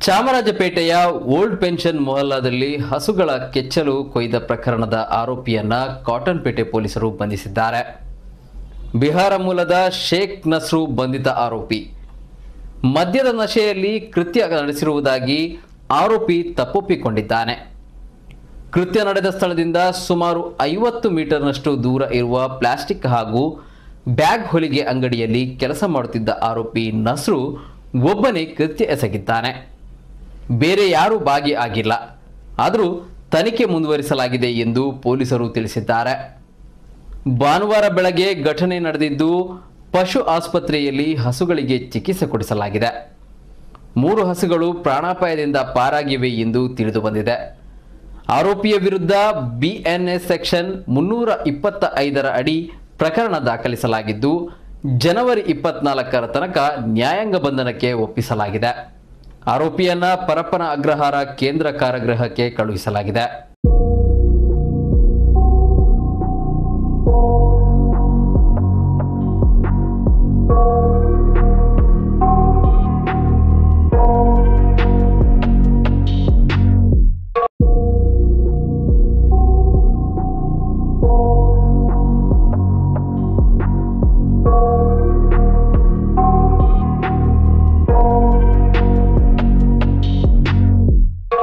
ಚಾಮರಾಜಪೇಟೆಯ old pension ಮೊಹಲ್ಲಾದಲ್ಲಿ ಹಸುಗಳ ಕೆಚ್ಚಲು ಕೊಯ್ದ ಪ್ರಕರಣದ ಆರೋಪಿಯನ್ನ ಕಾಟನ್ಪೇಟೆ ಪೊಲೀಸರು ಬಂಧಿಸಿದ್ದಾರೆ. ಬಿಹಾರ ಮೂಲದ ಶೇಖ್ ನಸ್ರು ಬಂಧಿತ ಆರೋಪಿ. ಮದ್ಯದ ನಶೆಯಲ್ಲಿ ಕೃತ್ಯ ನಡೆಸಿರುವುದಾಗಿ ಆರೋಪಿ ತಪ್ಪೊಪ್ಪಿಕೊಂಡಿದ್ದಾನೆ. ಕೃತ್ಯ ನಡೆದ ಸ್ಥಳದಿಂದ ಸುಮಾರು 50 ಮೀಟರ್ನಷ್ಟು ದೂರ ಇರುವ ಪ್ಲಾಸ್ಟಿಕ್ ಹಾಗೂ ಬ್ಯಾಗ್ ಹೊಲಿಗೆ ಅಂಗಡಿಯಲ್ಲಿ ಕೆಲಸ ಮಾಡುತ್ತಿದ್ದ ಆರೋಪಿ ನಸ್ರು ಒಬ್ಬನೇ ಕೃತ್ಯ ಎಸಗಿದ್ದಾನೆ. ಬೇರೆ ಯಾರೂ ಭಾಗಿಯಾಗಿಲ್ಲ. ಆದರೂ ತನಿಖೆ ಮುಂದುವರಿಸಲಾಗಿದೆ ಎಂದು ಪೊಲೀಸರು ತಿಳಿಸಿದ್ದಾರೆ. ಭಾನುವಾರ ಬೆಳಗ್ಗೆ ಘಟನೆ ನಡೆದಿದ್ದು ಪಶು ಆಸ್ಪತ್ರೆಯಲ್ಲಿ ಹಸುಗಳಿಗೆ ಚಿಕಿತ್ಸೆ ಕೊಡಿಸಲಾಗಿದೆ. 3 ಹಸುಗಳು ಪ್ರಾಣಾಪಾಯದಿಂದ ಪಾರಾಗಿವೆ ಎಂದು ತಿಳಿದು ಬಂದಿದೆ. ಆರೋಪಿಯ ವಿರುದ್ಧ ಬಿಎನ್ಎಸ್ ಸೆಕ್ಷನ್ 325 ಅಡಿ ಪ್ರಕರಣ ದಾಖಲಿಸಲಾಗಿದ್ದು ಜನವರಿ 24 ತನಕ ನ್ಯಾಯಾಂಗ ಬಂಧನಕ್ಕೆ ಒಪ್ಪಿಸಲಾಗಿದೆ. ಆರೋಪಿಯನ್ನ ಪರಪ್ಪನ ಅಗ್ರಹಾರ ಕೇಂದ್ರ ಕಾರಾಗೃಹಕ್ಕೆ ಕಳುಹಿಸಲಾಗಿದೆ.